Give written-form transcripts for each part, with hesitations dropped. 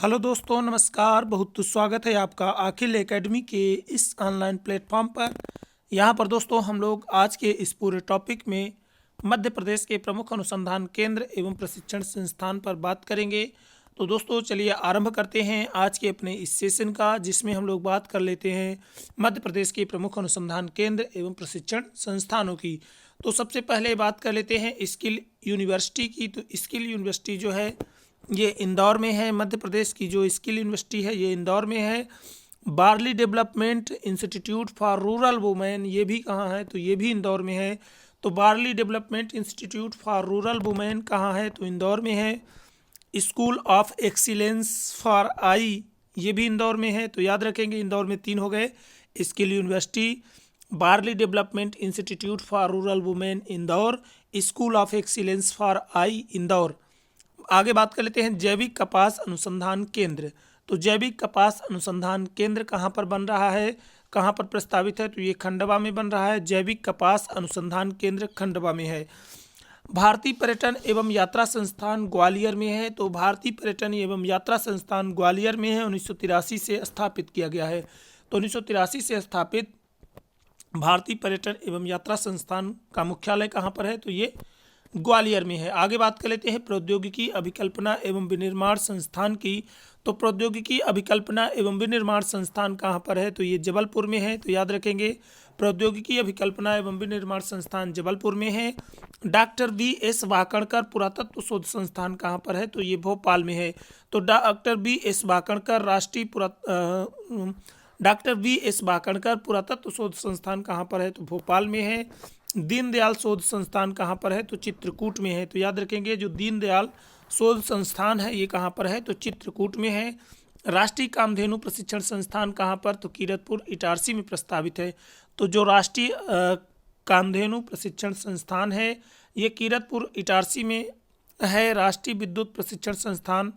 Hello दोस्तों, नमस्कार। बहुत स्वागत है आपका अखिल एकेडमी के इस ऑनलाइन प्लेटफॉर्म पर। यहाँ पर दोस्तों हम लोग आज के इस पूरे टॉपिक में मध्य प्रदेश के प्रमुख अनुसंधान केंद्र एवं प्रशिक्षण संस्थान पर बात करेंगे। तो दोस्तों चलिए आरंभ करते हैं आज के अपने इस सेशन का, जिसमें हम लोग बात कर लेते हैं मध्य प्रदेश के प्रमुख अनुसंधान केंद्र एवं प्रशिक्षण संस्थानों की। तो सबसे पहले बात कर लेते हैं स्किल यूनिवर्सिटी की। तो स्किल यूनिवर्सिटी जो है ये इंदौर में है। मध्य प्रदेश की जो स्किल यूनिवर्सिटी है ये इंदौर में है। Barley development institute for rural women, ये भी कहाँ है? तो ये भी इंदौर में है। तो barley development institute for rural women कहाँ है? तो इंदौर में है। School of excellence for I, ये भी इंदौर में है। तो याद रखेंगे इंदौर में 3 हो गए, skill university, barley development institute for rural women Indore, school of excellence for I Indore. आगे बात कर लेते हैं जैविक कपास अनुसंधान केंद्र। तो जैविक कपास अनुसंधान केंद्र कहाँ पर बन रहा है, कहाँ पर प्रस्तावित है? तो ये खंडवा में बन रहा है। जैविक कपास अनुसंधान केंद्र खंडवा में है। भारतीय पर्यटन एवं यात्रा संस्थान ग्वालियर में है। तो भारतीय पर्यटन एवं यात्रा संस्थान ग्वालियर में है। 1983 से स्थापित किया गया है। तो 1983 से स्थापित भारतीय पर्यटन एवं यात्रा संस्थान का मुख्यालय कहाँ पर है? तो ये ग्वालियर में है। आगे बात कर लेते हैं प्रौद्योगिकी अभिकल्पना एवं विनिर्माण संस्थान की। तो प्रौद्योगिकी अभिकल्पना एवं विनिर्माण संस्थान कहाँ पर है? तो ये जबलपुर में है। तो याद रखेंगे प्रौद्योगिकी अभिकल्पना एवं विनिर्माण संस्थान जबलपुर में है। Doctor VS. वाकणकर पुरातत्व शोध संस्थान कहाँ पर है? तो ये भोपाल में है। तो डॉक्टर वी.एस. वाकणकर पुरातत्व शोध संस्थान कहाँ पर है? तो भोपाल में है। दीनदयाल शोध संस्थान कहाँ पर है? तो चित्रकूट में है। तो याद रखेंगे जो दीनदयाल शोध संस्थान है ये कहाँ पर है? तो चित्रकूट में है। राष्ट्रीय कामधेनु प्रशिक्षण संस्थान कहाँ पर? तो कीरतपुर इटारसी में प्रस्तावित है। तो जो राष्ट्रीय कामधेनु प्रशिक्षण संस्थान है ये कीरतपुर इटारसी में है। राष्ट्रीय विद्युत प्रशिक्षण संस्थान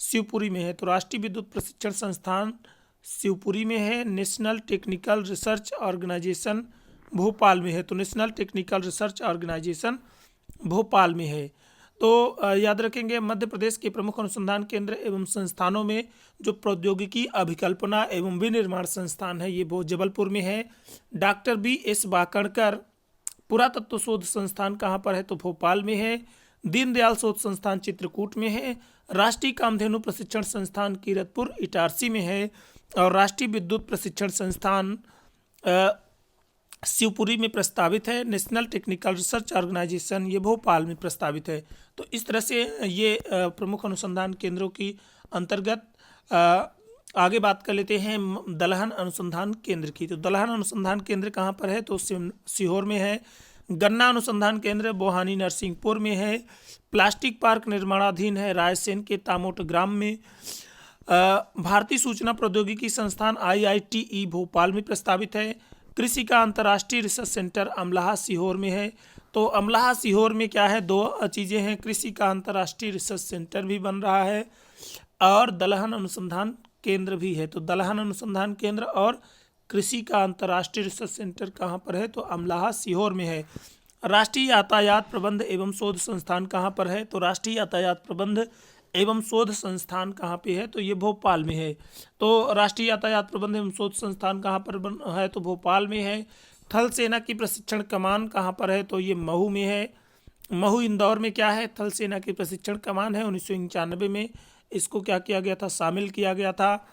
शिवपुरी में है। तो राष्ट्रीय विद्युत प्रशिक्षण संस्थान शिवपुरी में है। National technical research organisation Bhopal में है। तो national technical research organisation Bhopal में है। तो याद रखेंगे मध्य प्रदेश के प्रमुख अनुसंधान केंद्र एवं संस्थानों में जो प्रौद्योगिकी अभिकल्पना एवं विनिर्माण संस्थान है ये वो जबलपुर में है। Doctor BS. वाकणकर पुरातत्व शोध संस्थान कहाँ पर है? तो भोपाल में है। दीनदयाल शोध संस्थान चित्रकूट में है। राष्ट्रीय कामधेनु प्रशिक्षण संस्थान कीरतपुर इटारसी में है। और राष्ट्रीय विद्युत प्रशिक्षण संस्थान शिवपुरी में प्रस्तावित है। नेशनल टेक्निकल रिसर्च ऑर्गेनाइजेशन ये भोपाल में प्रस्तावित है। तो इस तरह से ये प्रमुख अनुसंधान केंद्रों की अंतर्गत आगे बात कर लेते हैं दलहन अनुसंधान केंद्र की। तो दलहन अनुसंधान केंद्र कहाँ पर है? तो सीहोर में है। गन्ना अनुसंधान केंद्र बोहानी नरसिंहपुर में है। प्लास्टिक पार्क निर्माणाधीन है रायसेन के तामोट ग्राम में। भारतीय सूचना प्रौद्योगिकी संस्थान IITE भोपाल में प्रस्तावित है। कृषि का अंतर्राष्ट्रीय रिसर्च सेंटर अमलाहा सीहोर में है। तो अमलाहा सीहोर में क्या है? 2 चीज़ें हैं, कृषि का अंतर्राष्ट्रीय रिसर्च सेंटर भी बन रहा है और दलहन अनुसंधान केंद्र भी है। तो दलहन अनुसंधान केंद्र और कृषि का अंतर्राष्ट्रीय रिसर्च सेंटर कहाँ पर है? तो अमलाहा सीहोर में है। राष्ट्रीय यातायात प्रबंध एवं शोध संस्थान कहाँ पर है? तो राष्ट्रीय यातायात प्रबंध एवं शोध संस्थान कहाँ पे है? तो ये भोपाल में है। तो राष्ट्रीय यातायात प्रबंध एवं शोध संस्थान कहाँ पर है? तो भोपाल में है। थल सेना की प्रशिक्षण कमान कहाँ पर है? तो ये महू में है। महू इंदौर में क्या है? थल सेना की प्रशिक्षण कमान है। 1991 में इसको क्या किया गया था? शामिल किया गया था।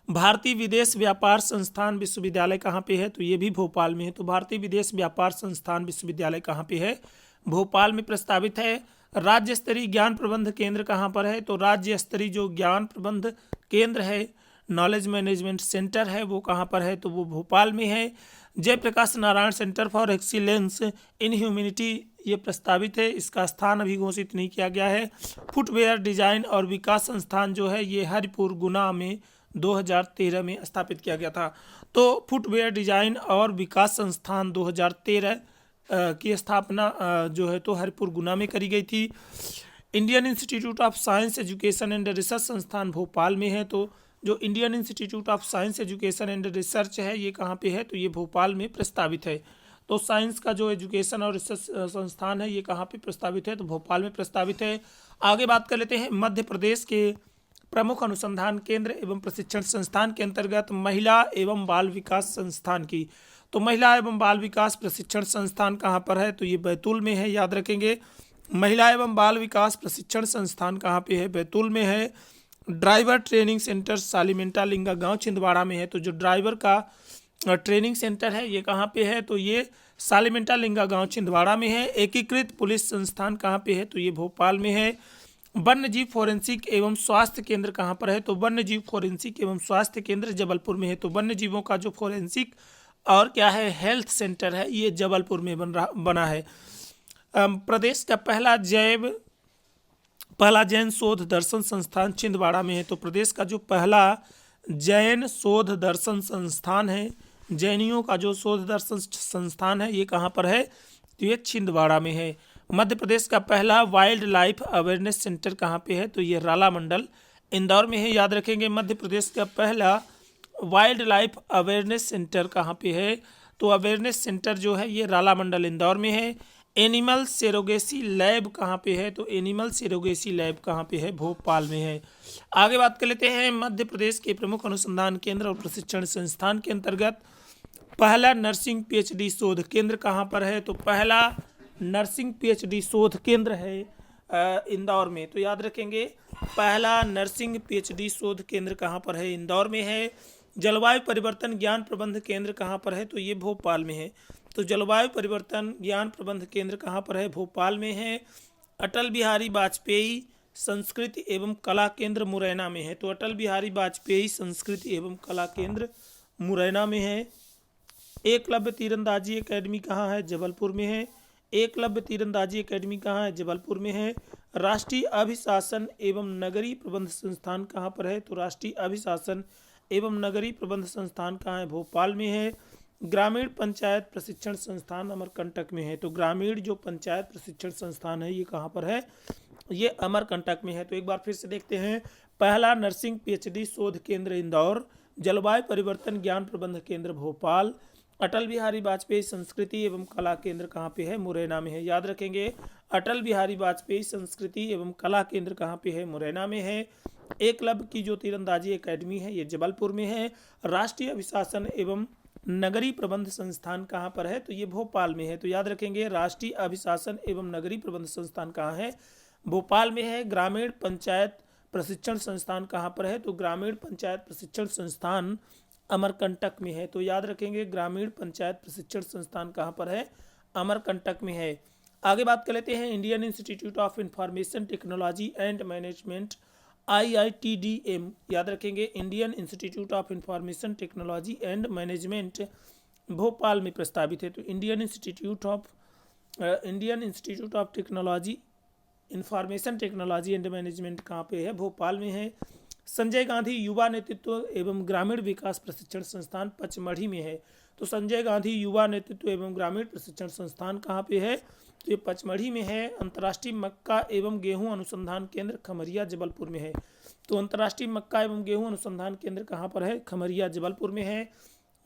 भारतीय विदेश व्यापार संस्थान विश्वविद्यालय कहाँ पे है? तो ये भी भोपाल में है। तो भारतीय विदेश व्यापार संस्थान विश्वविद्यालय कहाँ पे है? भोपाल में प्रस्तावित है। राज्य स्तरीय ज्ञान प्रबंध केंद्र कहाँ पर है? तो राज्य स्तरीय जो ज्ञान प्रबंध केंद्र है, नॉलेज मैनेजमेंट सेंटर है, वो कहाँ पर है? तो वो भोपाल में है। Jayaprakash Narayan centre for excellence in humanity ये प्रस्तावित है। इसका स्थान अभी घोषित नहीं किया गया है। फुटवेयर डिजाइन और विकास संस्थान जो है ये हरिपुर गुना में 2013 में स्थापित किया गया था। तो फुटवेयर डिजाइन और विकास संस्थान 2013 की स्थापना जो है तो हरिपुर गुना में करी गई थी। Indian institute of science education and research संस्थान भोपाल में है। तो जो Indian institute of science education and research है ये कहाँ पे है? तो ये भोपाल में प्रस्तावित है। तो साइंस का जो एजुकेशन और रिसर्च संस्थान है ये कहाँ पे प्रस्तावित है? तो भोपाल में प्रस्तावित है। आगे बात कर लेते हैं मध्य प्रदेश के प्रमुख अनुसंधान केंद्र एवं प्रशिक्षण संस्थान के अंतर्गत महिला एवं बाल विकास संस्थान की। तो महिला एवं बाल विकास प्रशिक्षण संस्थान कहाँ पर है? तो ये बैतूल में है, याद रखेंगे। महिला एवं बाल विकास प्रशिक्षण संस्थान कहाँ पे है? बैतूल में है। ड्राइवर ट्रेनिंग सेंटर सालीमेंटा लिंगा गांव छिंदवाड़ा में है। तो जो ड्राइवर का ट्रेनिंग सेंटर है ये कहाँ पे है? तो ये सालीमेंटा लिंगा गांव छिंदवाड़ा में है। एकीकृत पुलिस संस्थान कहाँ पे है? तो ये भोपाल में है। वन्य जीव फोरेंसिक एवं स्वास्थ्य केंद्र कहाँ पर है? तो वन्य जीव फोरेंसिक एवं स्वास्थ्य केंद्र जबलपुर में है। तो वन्य जीवों का जो फोरेंसिक और क्या है, हेल्थ सेंटर है, ये जबलपुर में बना है। प्रदेश का पहला जैन शोध दर्शन संस्थान छिंदवाड़ा में है। तो प्रदेश का जो पहला जैन शोध दर्शन संस्थान है, जैनियों का जो शोध दर्शन संस्थान है, ये कहाँ पर है? तो ये छिंदवाड़ा में है। मध्य प्रदेश का पहला वाइल्ड लाइफ अवेयरनेस सेंटर कहाँ पे है? तो ये राला मंडल इंदौर में है, याद रखेंगे। मध्य प्रदेश का पहला वाइल्ड लाइफ अवेयरनेस सेंटर कहाँ पे है? तो अवेयरनेस सेंटर जो है ये राला मंडल इंदौर में है। एनिमल सेरोगेसी लैब कहाँ पे है? तो एनिमल सेरोगेसी लैब कहाँ पे है? भोपाल में है। आगे बात कर लेते हैं मध्य प्रदेश के प्रमुख अनुसंधान केंद्र और प्रशिक्षण संस्थान के अंतर्गत पहला नर्सिंग पीएचडी शोध केंद्र कहाँ पर है? तो पहला नर्सिंग पीएचडी शोध केंद्र है इंदौर में। तो याद रखेंगे, पहला नर्सिंग पीएचडी शोध केंद्र कहाँ पर है? इंदौर में है। जलवायु परिवर्तन ज्ञान प्रबंध केंद्र कहाँ पर है? तो ये भोपाल में है। तो जलवायु परिवर्तन ज्ञान प्रबंध केंद्र कहाँ पर है? भोपाल में है। अटल बिहारी वाजपेयी संस्कृति एवं कला केंद्र मुरैना में है। तो अटल बिहारी वाजपेयी संस्कृति एवं कला केंद्र मुरैना में है। एकलव्य तीरंदाजी एकेडमी कहाँ है? जबलपुर में है। एकलव्य तीरंदाजी एकेडमी कहाँ है? जबलपुर में है। राष्ट्रीय अभिशासन एवं नगरीय प्रबंध संस्थान कहाँ पर है? तो राष्ट्रीय अभिशासन एवं नगरीय प्रबंध संस्थान कहाँ है? भोपाल में है। ग्रामीण पंचायत प्रशिक्षण संस्थान अमरकंटक में है। तो ग्रामीण जो पंचायत प्रशिक्षण संस्थान है ये कहाँ पर है? ये अमरकंटक में है। तो एक बार फिर से देखते हैं, पहला नर्सिंग पीएचडी शोध केंद्र इंदौर, जलवायु परिवर्तन ज्ञान प्रबंध केंद्र भोपाल, अटल बिहारी वाजपेयी संस्कृति एवं कला केंद्र कहाँ पे है? मुरैना में है, याद रखेंगे। अटल बिहारी वाजपेयी संस्कृति एवं कला केंद्र कहाँ पे है? मुरैना में है। एकलव्य की जो तीरंदाजी एकेडमी है ये जबलपुर में है। राष्ट्रीय अभिशासन एवं नगरीय प्रबंध संस्थान कहाँ पर है? तो ये भोपाल में है। तो याद रखेंगे, राष्ट्रीय अभिशासन एवं नगरीय प्रबंध संस्थान कहाँ है? भोपाल में है। ग्रामीण पंचायत प्रशिक्षण संस्थान कहाँ पर है? तो ग्रामीण पंचायत प्रशिक्षण संस्थान अमरकंटक में है। तो याद रखेंगे, ग्रामीण पंचायत प्रशिक्षण संस्थान कहाँ पर है? अमरकंटक में है। आगे बात कर लेते हैं Indian institute of information technology and management IITDM, याद रखेंगे। Indian institute of information technology and management Bhopal में प्रस्तावित है। तो Indian institute of technology information technology and management कहाँ पे है? भोपाल में है। संजय गांधी युवा नेतृत्व एवं ग्रामीण विकास प्रशिक्षण संस्थान पचमढ़ी में है। तो संजय गांधी युवा नेतृत्व एवं ग्रामीण प्रशिक्षण संस्थान कहाँ पे है? तो ये पचमढ़ी में है। अंतर्राष्ट्रीय मक्का एवं गेहूं अनुसंधान केंद्र खमरिया जबलपुर में है। तो अंतर्राष्ट्रीय मक्का एवं गेहूं अनुसंधान केंद्र कहाँ पर है? खमरिया जबलपुर में है।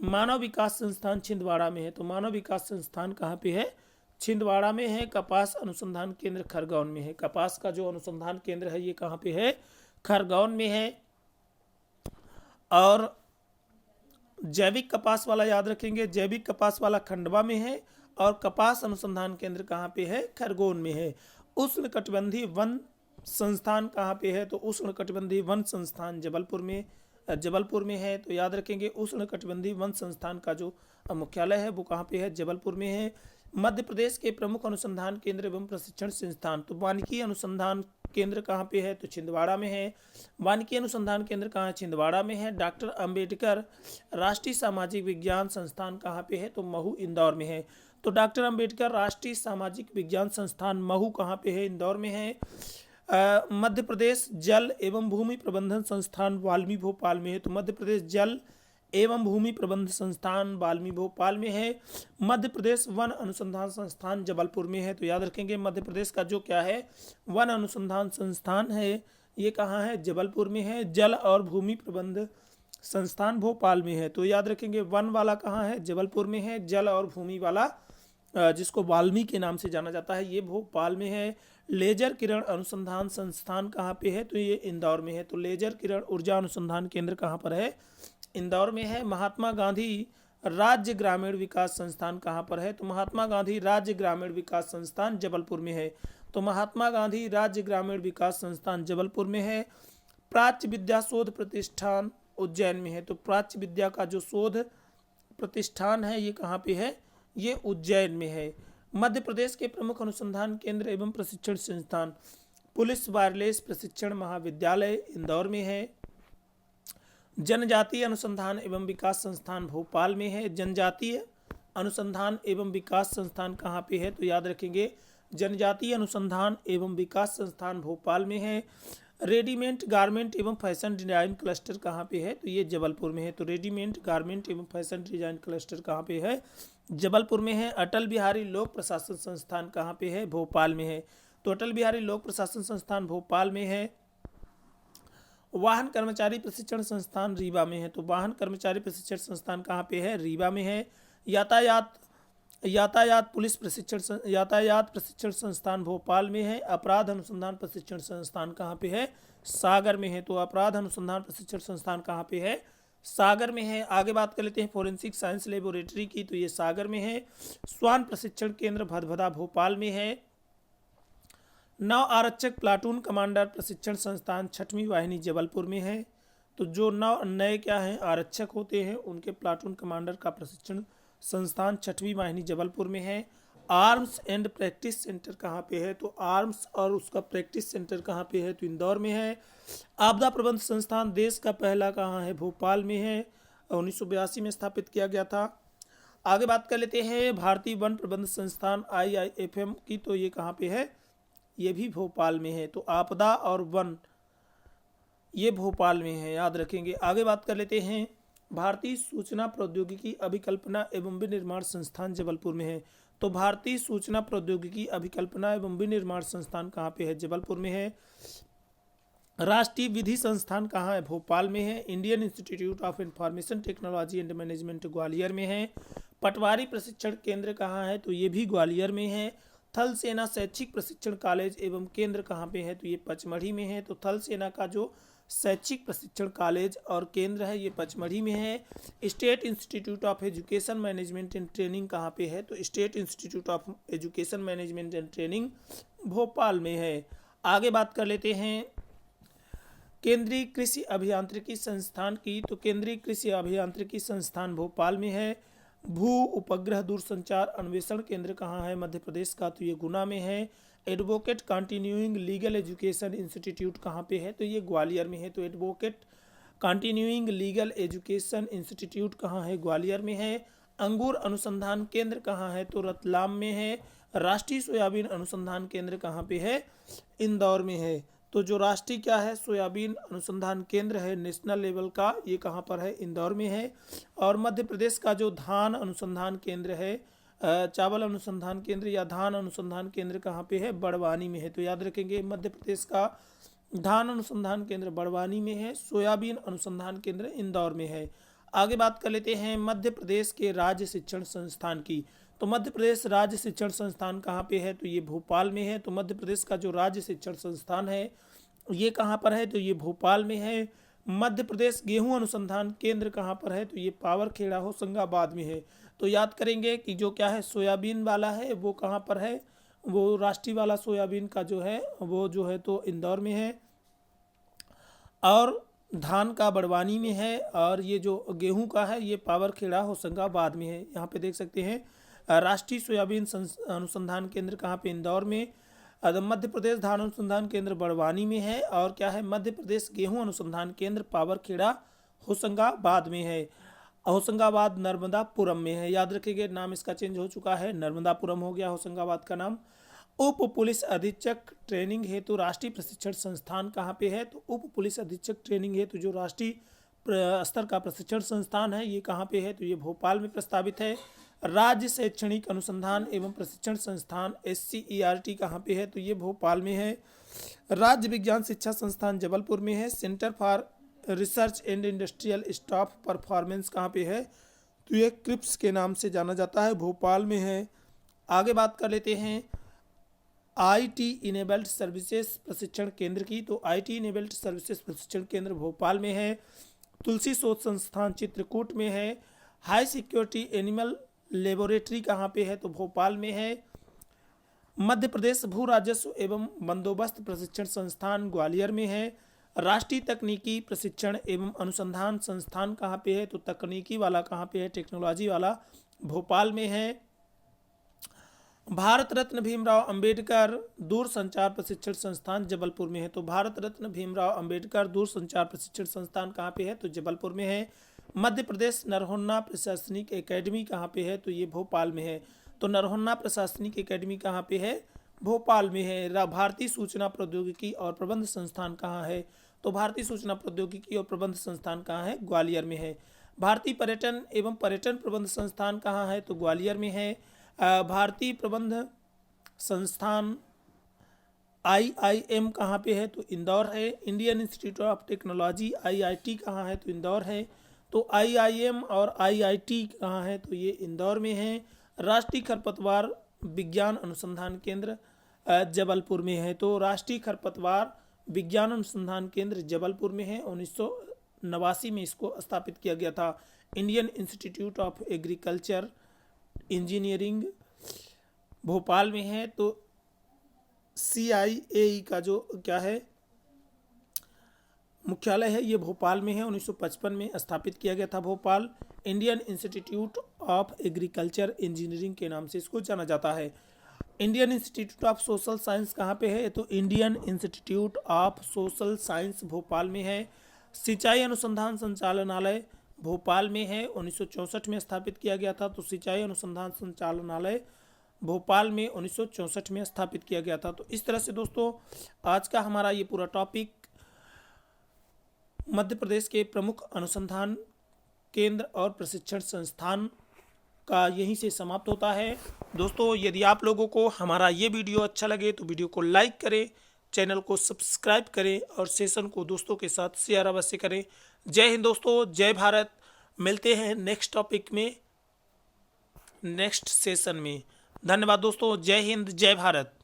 मानव विकास संस्थान छिंदवाड़ा में है। तो मानव विकास संस्थान कहाँ पे है? छिंदवाड़ा में है। कपास अनुसंधान केंद्र खरगोन में है। कपास का जो अनुसंधान केंद्र है ये कहाँ पे है? खरगोन में है। और जैविक कपास वाला याद रखेंगे, जैविक कपास वाला खंडवा में है। और कपास अनुसंधान केंद्र कहाँ पे है? खरगोन में है। उष्णकटिबंधीय वन संस्थान कहाँ पे है? तो उष्णकटिबंधीय वन संस्थान जबलपुर में है। तो याद रखेंगे, उष्णकटिबंधीय वन संस्थान का जो मुख्यालय है वो कहाँ पे है? जबलपुर में है। मध्य प्रदेश के प्रमुख अनुसंधान केंद्र एवं प्रशिक्षण संस्थान, तो वानिकी अनुसंधान केंद्र कहाँ पे है? तो छिंदवाड़ा में है। वानिकी अनुसंधान केंद्र कहाँ है? छिंदवाड़ा में है। डॉक्टर अंबेडकर राष्ट्रीय सामाजिक विज्ञान संस्थान कहाँ पे है? तो महू इंदौर में है। तो डॉक्टर अंबेडकर राष्ट्रीय सामाजिक विज्ञान संस्थान महू कहाँ पे है? इंदौर में है। मध्य प्रदेश जल एवं भूमि प्रबंधन संस्थान वाल्मी भोपाल में है। तो मध्य प्रदेश जल एवं भूमि प्रबंध संस्थान वाल्मी भोपाल में है। मध्य प्रदेश वन अनुसंधान संस्थान जबलपुर में है। तो याद रखेंगे, मध्य प्रदेश का जो क्या है वन अनुसंधान संस्थान है ये कहाँ है? जबलपुर में है। जल और भूमि प्रबंध संस्थान भोपाल में है। तो याद रखेंगे, वन वाला कहाँ है? जबलपुर में है। जल और भूमि वाला जिसको वाल्मीकि के नाम से जाना जाता है, ये भोपाल में है। लेजर किरण अनुसंधान संस्थान कहाँ पे है? तो ये इंदौर में है। तो लेजर किरण ऊर्जा अनुसंधान केंद्र कहाँ पर है? इंदौर में है। महात्मा गांधी राज्य ग्रामीण विकास संस्थान कहाँ पर है? तो महात्मा गांधी राज्य ग्रामीण विकास संस्थान जबलपुर में है। तो महात्मा गांधी राज्य ग्रामीण विकास संस्थान जबलपुर में है। प्राच्य विद्या शोध प्रतिष्ठान उज्जैन में है। तो प्राच्य विद्या का जो शोध प्रतिष्ठान है ये कहाँ पे है? ये उज्जैन में है। मध्य प्रदेश के प्रमुख अनुसंधान केंद्र एवं प्रशिक्षण संस्थान पुलिस वायरलेस प्रशिक्षण महाविद्यालय इंदौर में है। जनजातीय अनुसंधान एवं विकास संस्थान भोपाल में है। जनजातीय अनुसंधान एवं विकास संस्थान कहाँ पे है? तो याद रखेंगे जनजातीय अनुसंधान एवं विकास संस्थान भोपाल में है। रेडीमेड गारमेंट एवं फैशन डिजाइन क्लस्टर कहाँ पे है? तो ये जबलपुर में है। तो रेडीमेड गारमेंट एवं फैशन डिजाइन क्लस्टर कहाँ पे है? जबलपुर में है। अटल बिहारी लोक प्रशासन संस्थान कहाँ पे है? भोपाल में है। तो अटल बिहारी लोक प्रशासन संस्थान भोपाल में है। वाहन कर्मचारी प्रशिक्षण संस्थान रीवा में है। तो वाहन कर्मचारी प्रशिक्षण संस्थान कहाँ पे है? रीवा में है। यातायात प्रशिक्षण संस्थान भोपाल में है। अपराध अनुसंधान प्रशिक्षण संस्थान कहाँ पे है? सागर में है। तो अपराध अनुसंधान प्रशिक्षण संस्थान कहाँ पे है? सागर में है। आगे बात कर लेते हैं फोरेंसिक साइंस लेबोरेटरी की, तो ये सागर में है। स्वान प्रशिक्षण केंद्र भदभदा भोपाल में है। नव आरक्षक प्लाटून कमांडर प्रशिक्षण संस्थान 6वीं वाहिनी जबलपुर में है। तो जो नए क्या हैं आरक्षक होते हैं उनके प्लाटून कमांडर का प्रशिक्षण संस्थान 6वीं वाहिनी जबलपुर में है। आर्म्स एंड प्रैक्टिस सेंटर कहाँ पे है? तो आर्म्स और उसका प्रैक्टिस सेंटर कहाँ पे है? तो इंदौर में है। आपदा प्रबंध संस्थान देश का पहला कहाँ है? भोपाल में है। 1982 में स्थापित किया गया था। आगे बात कर लेते हैं भारतीय वन प्रबंध संस्थान IIFM की, तो ये कहाँ पे है? ये भी भोपाल में है। तो आपदा और वन ये भोपाल में है, याद रखेंगे। आगे बात कर लेते हैं भारतीय सूचना प्रौद्योगिकी अभिकल्पना एवं विनिर्माण संस्थान जबलपुर में है। तो भारतीय सूचना प्रौद्योगिकी अभिकल्पना एवं विनिर्माण संस्थान कहाँ पे है? जबलपुर में है। राष्ट्रीय विधि संस्थान कहाँ है? भोपाल में है। Indian institute of information technology and management Gwalior में है। पटवारी प्रशिक्षण केंद्र कहाँ है? तो ये भी ग्वालियर में है। थल सेना शैक्षिक प्रशिक्षण कॉलेज एवं केंद्र कहाँ पे है? तो ये पचमढ़ी में है। तो थल सेना का जो शैक्षिक प्रशिक्षण कॉलेज और केंद्र है ये पचमढ़ी में है। State institute of education management and training कहाँ पे है? तो state institute of education management and training Bhopal में है। आगे बात कर लेते हैं केंद्रीय कृषि अभियांत्रिकी संस्थान की, तो केंद्रीय कृषि अभियांत्रिकी संस्थान भोपाल में है। भू उपग्रह दूरसंचार अन्वेषण केंद्र कहाँ है? मध्य प्रदेश का, तो ये गुना में है। Advocate continuing legal education institute कहाँ पे है? तो ये ग्वालियर में है। तो advocate continuing legal education institute कहाँ है? ग्वालियर में है। अंगूर अनुसंधान केंद्र कहाँ है? तो रतलाम में है। राष्ट्रीय सोयाबीन अनुसंधान केंद्र कहाँ पे है? इंदौर में है। तो जो राष्ट्रीय क्या है सोयाबीन अनुसंधान केंद्र है नेशनल लेवल का, ये कहाँ पर है? इंदौर में है। और मध्य प्रदेश का जो धान अनुसंधान केंद्र है, चावल अनुसंधान केंद्र या धान अनुसंधान केंद्र कहाँ पे है? बड़वानी में है। तो याद रखेंगे मध्य प्रदेश का धान अनुसंधान केंद्र बड़वानी में है। सोयाबीन अनुसंधान केंद्र इंदौर में है। आगे बात कर लेते हैं मध्य प्रदेश के राज्य शिक्षण संस्थान की, तो मध्य प्रदेश राज्य शिक्षण संस्थान कहाँ पे है? तो ये भोपाल में है। तो मध्य प्रदेश का जो राज्य शिक्षण संस्थान है ये कहाँ पर है? तो ये भोपाल में है। मध्य प्रदेश गेहूं अनुसंधान केंद्र कहाँ पर है? तो ये पावरखेड़ा होशंगाबाद में है। तो याद करेंगे कि जो क्या है सोयाबीन वाला है वो कहाँ पर है? वो राष्ट्रीय वाला सोयाबीन का जो है वो जो है तो इंदौर में है। और धान का बड़वानी में है। और ये जो गेहूं का है ये पावरखेड़ा होशंगाबाद में है। यहाँ पे देख सकते हैं राष्ट्रीय सोयाबीन अनुसंधान केंद्र कहाँ पे? इंदौर में। मध्य प्रदेश धान अनुसंधान केंद्र बड़वानी में है। और क्या है मध्य प्रदेश गेहूं अनुसंधान केंद्र पावरखेड़ा होशंगाबाद में है। होशंगाबाद नर्मदापुरम में है। याद रखिएगा नाम इसका चेंज हो चुका है, नर्मदापुरम हो गया होशंगाबाद का नाम। उप पुलिस अधीक्षक ट्रेनिंग हेतु राष्ट्रीय प्रशिक्षण संस्थान कहाँ पे है? तो उप पुलिस अधीक्षक ट्रेनिंग हेतु जो राष्ट्रीय स्तर का प्रशिक्षण संस्थान है ये कहाँ पे है? तो ये भोपाल में प्रस्तावित है। राज्य शैक्षणिक अनुसंधान एवं प्रशिक्षण संस्थान SCERT कहाँ पे है? तो ये भोपाल में है। राज्य विज्ञान शिक्षा संस्थान जबलपुर में है। Centre for research and industrial staff performance कहाँ पे है? तो ये क्रिप्स के नाम से जाना जाता है, भोपाल में है। आगे बात कर लेते हैं आईटी इनेबल्ड सर्विसेज प्रशिक्षण केंद्र की। तो आईटी इनेबल्ड सर्विसेज प्रशिक्षण केंद्र भोपाल में है, तुलसी शोध संस्थान चित्रकूट में है, हाई सिक्योरिटी एनिमल लेबोरेटरी कहाँ पे है, तो भोपाल में है, मध्य प्रदेश भू राजस्व एवं बंदोबस्त प्रशिक्षण संस्थान ग्वालियर में है, राष्ट्रीय तकनीकी प्रशिक्षण एवं अनुसंधान संस्थान कहाँ पे है, तो तकनीकी वाला कहाँ पे है, टेक्नोलॉजी वाला भोपाल में है, भारत रत्न भीमराव अंबेडकर दूरसंचार प्रशिक्षण संस्थान जबलपुर में है। तो भारत रत्न भीमराव अंबेडकर दूरसंचार प्रशिक्षण संस्थान कहाँ पे है, तो जबलपुर में है, मध्य प्रदेश नरहोन्ना प्रशासनिक एकेडमी कहाँ पे है, तो ये भोपाल में है। तो नरहोन्ना प्रशासनिक एकेडमी कहाँ पे है, भोपाल में है। भारतीय सूचना प्रौद्योगिकी और प्रबंध संस्थान कहाँ है, तो भारतीय सूचना प्रौद्योगिकी और प्रबंध संस्थान कहाँ है, ग्वालियर में है। भारतीय पर्यटन एवं पर्यटन प्रबंध संस्थान कहाँ है, तो ग्वालियर में है। भारतीय प्रबंध संस्थान IIM कहाँ पे है, तो इंदौर है। Indian institute of technology IIT कहाँ है, तो इंदौर है। तो IIM और IIT कहाँ है, तो ये इंदौर में है। राष्ट्रीय खरपतवार विज्ञान अनुसंधान केंद्र जबलपुर में है। तो राष्ट्रीय खरपतवार विज्ञान अनुसंधान केंद्र जबलपुर में है। 1989 में इसको स्थापित किया गया था। Indian institute of agriculture engineering Bhopal में है। तो CIAE का जो क्या है मुख्यालय है, ये भोपाल में है। 1955 में स्थापित किया गया था Bhopal. Indian institute of agriculture engineering के नाम से इसको जाना जाता है। Indian institute of social science कहाँ पे है, तो Indian institute of social science Bhopal में है। सिंचाई अनुसंधान संचालनालय भोपाल में है। 1964 में स्थापित किया गया था। तो सिंचाई अनुसंधान संचालनालय भोपाल में 1964 में स्थापित किया गया था। तो इस तरह से दोस्तों आज का हमारा ये पूरा टॉपिक मध्य प्रदेश के प्रमुख अनुसंधान केंद्र और प्रशिक्षण संस्थान का यहीं से समाप्त होता है। दोस्तों यदि आप लोगों को हमारा ये वीडियो अच्छा लगे तो वीडियो को लाइक करें, चैनल को सब्सक्राइब करें और सेशन को दोस्तों के साथ शेयर अवश्य करें। जय हिंद दोस्तों, जय भारत। मिलते हैं नेक्स्ट टॉपिक में, नेक्स्ट सेशन में। धन्यवाद दोस्तों, जय हिंद, जय भारत।